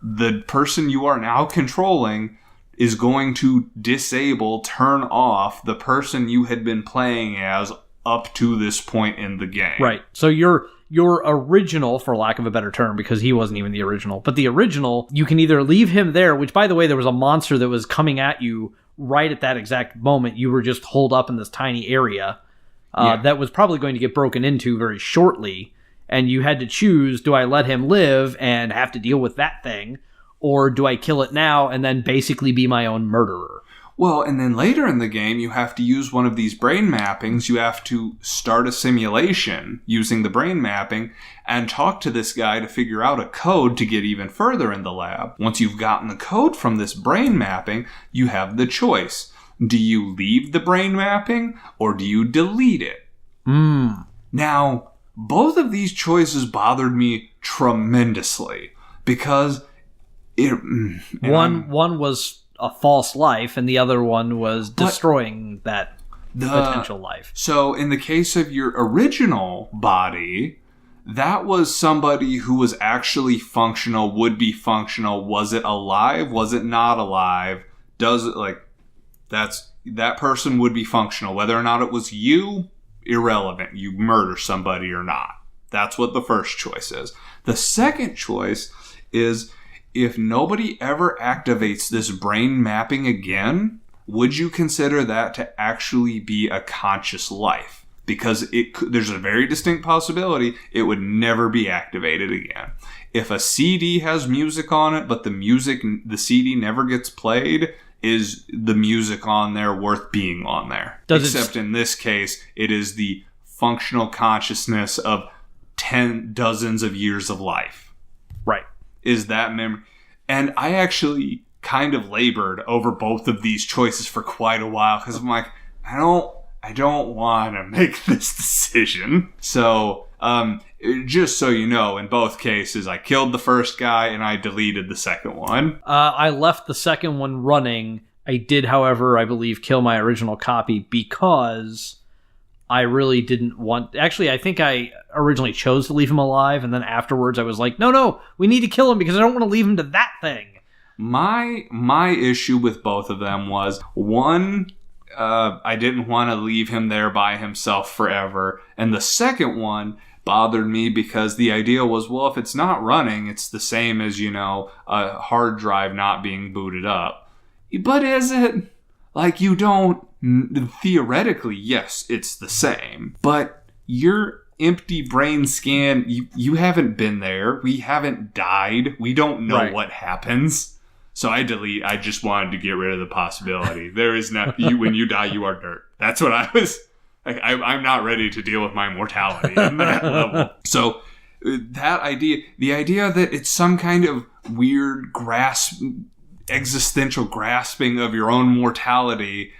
the person you are now controlling, is going to turn off the person you had been playing as up to this point in the game. Right. So your original, for lack of a better term, because he wasn't even the original, but the original, you can either leave him there, which, by the way, there was a monster that was coming at you right at that exact moment. You were just holed up in this tiny area that was probably going to get broken into very shortly. And you had to choose, do I let him live and have to deal with that thing, or do I kill it now and then basically be my own murderer? Well, and then later in the game, you have to use one of these brain mappings. You have to start a simulation using the brain mapping and talk to this guy to figure out a code to get even further in the lab. Once you've gotten the code from this brain mapping, you have the choice. Do you leave the brain mapping or do you delete it? Now, both of these choices bothered me tremendously because one was a false life and the other one was destroying that potential life. So in the case of your original body, that was somebody who was actually functional, would be functional. Was it alive? Was it not alive? That person would be functional. Whether or not it was you, irrelevant. You murder somebody or not. That's what the first choice is. The second choice is, if nobody ever activates this brain mapping again, would you consider that to actually be a conscious life? Because there's a very distinct possibility it would never be activated again. If a CD has music on it, but the CD never gets played, is the music on there worth being on there? Except in this case, it is the functional consciousness of dozens of years of life. Right. Is that memory? And I actually kind of labored over both of these choices for quite a while because I'm like, I don't want to make this decision. So, just so you know, in both cases, I killed the first guy and I deleted the second one. I left the second one running. I did, however, I believe, kill my original copy because I really didn't want... Actually, I think I originally chose to leave him alive, and then afterwards I was like, no, we need to kill him because I don't want to leave him to that thing. My issue with both of them was, one, I didn't want to leave him there by himself forever, and the second one bothered me because the idea was, well, if it's not running, it's the same as, a hard drive not being booted up. But is it? Like, you don't... Theoretically, yes, it's the same. But your empty brain scan, you haven't been there. We haven't died. We don't know what happens. So I just wanted to get rid of the possibility. There is not... when you die, you are dirt. That's what I was... I'm not ready to deal with my mortality on that level. So that idea, the idea that it's some kind of weird existential grasping of your own mortality,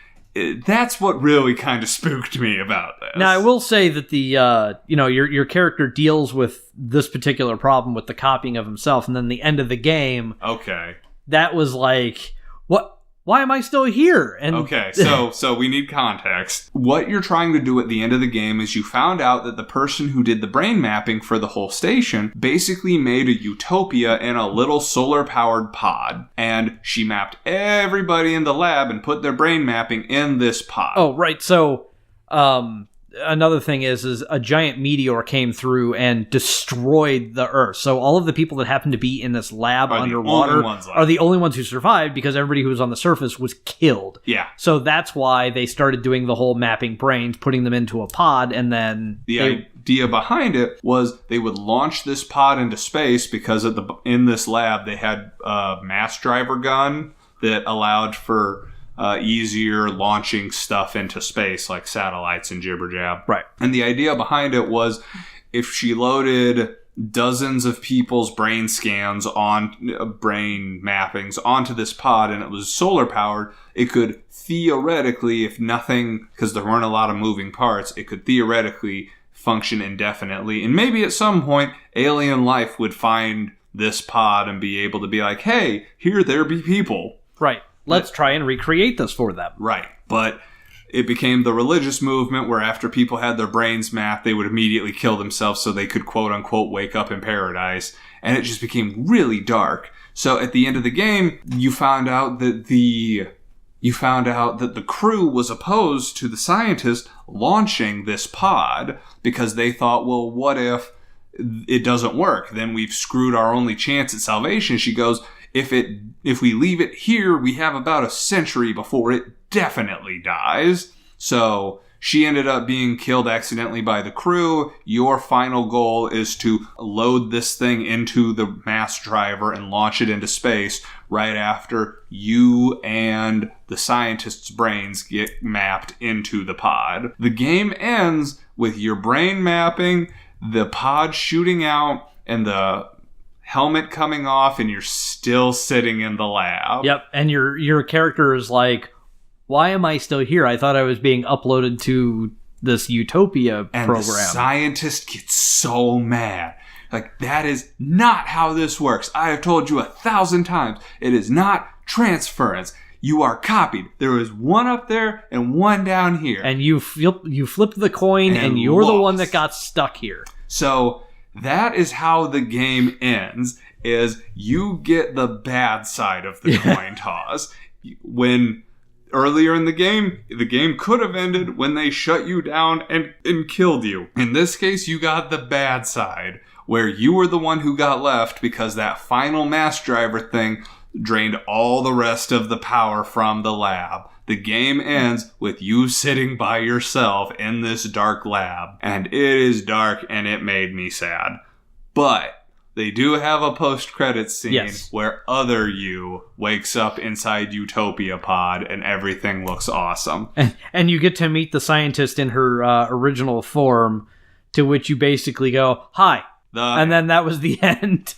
that's what really kind of spooked me about this. Now, I will say that the your character deals with this particular problem with the copying of himself, and then the end of the game. Okay. That was like, what? why am I still here? And okay, so we need context. What you're trying to do at the end of the game is you found out that the person who did the brain mapping for the whole station basically made a utopia in a little solar-powered pod. And she mapped everybody in the lab and put their brain mapping in this pod. Oh, right. So, another thing is a giant meteor came through and destroyed the Earth. So all of the people that happen to be in this lab underwater are the only ones who survived because everybody who was on the surface was killed. Yeah. So that's why they started doing the whole mapping brains, putting them into a pod, and then... The idea behind it was they would launch this pod into space because in this lab they had a mass driver gun that allowed for... easier launching stuff into space like satellites and jibber jab. Right. And the idea behind it was if she loaded dozens of people's brain scans on brain mappings onto this pod and it was solar powered, it could theoretically, if nothing, because there weren't a lot of moving parts, it could theoretically function indefinitely. And maybe at some point alien life would find this pod and be able to be like, hey, here there be people. Right. Let's try and recreate this for them. Right. But it became the religious movement where after people had their brains mapped, they would immediately kill themselves so they could quote unquote wake up in paradise. And it just became really dark. So at the end of the game, you found out that the crew was opposed to the scientists launching this pod because they thought, well, what if it doesn't work? Then we've screwed our only chance at salvation. She goes, if we leave it here, we have about a century before it definitely dies. So she ended up being killed accidentally by the crew. Your final goal is to load this thing into the mass driver and launch it into space right after you and the scientists' brains get mapped into the pod. The game ends with your brain mapping, the pod shooting out, and the helmet coming off, and you're still sitting in the lab. Yep, and your character is like, why am I still here? I thought I was being uploaded to this Utopia program. And the scientist gets so mad. Like, that is not how this works. I have told you 1,000 times. It is not transference. You are copied. There is one up there and one down here. And you flipped the coin, and you're lost. the one that got stuck here. So that is how the game ends, is you get the bad side of the coin toss. When earlier in the game could have ended when they shut you down and killed you. In this case, you got the bad side, where you were the one who got left because that final mass driver thing drained all the rest of the power from the lab. The game ends with you sitting by yourself in this dark lab. And it is dark and it made me sad. But they do have a post-credits scene where other you wakes up inside Utopia Pod and everything looks awesome. And you get to meet the scientist in her original form, to which you basically go, hi. And then that was the end.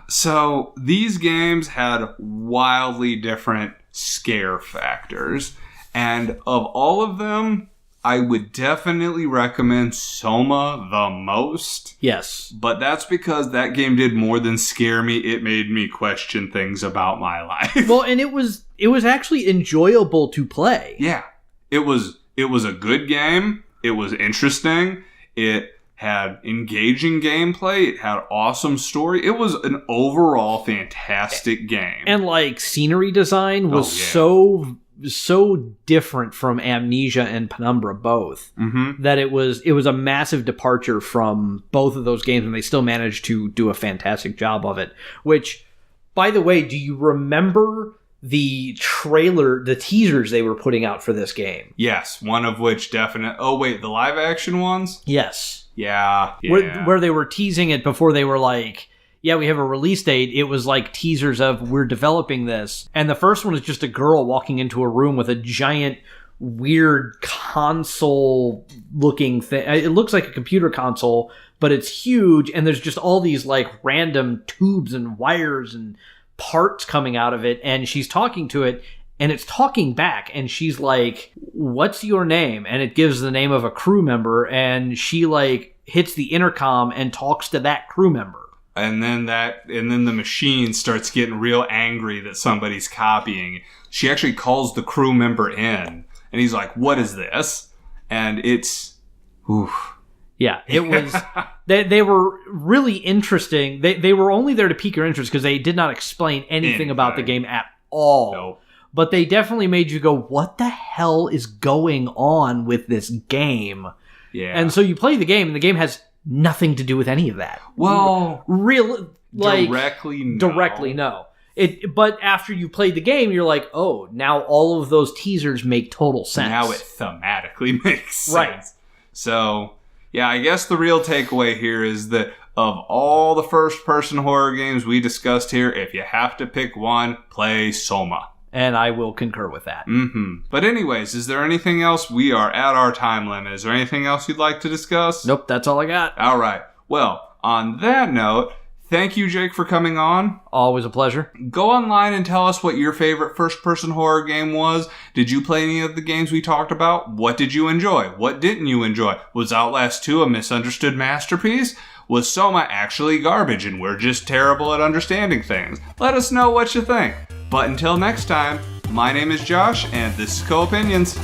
So these games had wildly different scare factors, and of all of them, I would definitely recommend Soma the most. Yes. But that's because that game did more than scare me. It made me question things about my life. Well, and it was actually enjoyable to play. Yeah. It was a good game. It was interesting. It had engaging gameplay. It had awesome story. It was an overall fantastic game. And like scenery design was so different from Amnesia and Penumbra both, that it was a massive departure from both of those games, and they still managed to do a fantastic job of it. Which, by the way, do you remember the trailer, the teasers they were putting out for this game? Yes, one of which definitely... Oh, wait, the live action ones? Yes. Yeah. Where they were teasing it before they were like, yeah, we have a release date. It was like teasers of, we're developing this. And the first one is just a girl walking into a room with a giant, weird console-looking thing. It looks like a computer console, but it's huge, and there's just all these like random tubes and wires and parts coming out of it, and she's talking to it, and it's talking back, and she's like, what's your name? And it gives the name of a crew member, and she like hits the intercom and talks to that crew member. And then the machine starts getting real angry that somebody's copying. She actually calls the crew member in, and he's like, "What is this?" And it's, oof. Yeah, it was. They were really interesting. They were only there to pique your interest because they did not explain anything about the game at all. Nope. But they definitely made you go, "What the hell is going on with this game?" Yeah. And so you play the game, and the game has nothing to do with any of that. Well, directly, no. But after you played the game, you're like, oh, now all of those teasers make total sense. Now it thematically makes sense. Right. So, yeah, I guess the real takeaway here is that of all the first-person horror games we discussed here, if you have to pick one, play Soma. And I will concur with that. Mm-hmm. But anyways, is there anything else? We are at our time limit. Is there anything else you'd like to discuss? Nope, that's all I got. All right. Well, on that note, thank you, Jake, for coming on. Always a pleasure. Go online and tell us what your favorite first-person horror game was. Did you play any of the games we talked about? What did you enjoy? What didn't you enjoy? Was Outlast 2 a misunderstood masterpiece? Was Soma actually garbage and we're just terrible at understanding things? Let us know what you think. But until next time, my name is Josh, and this is Co-Opinions.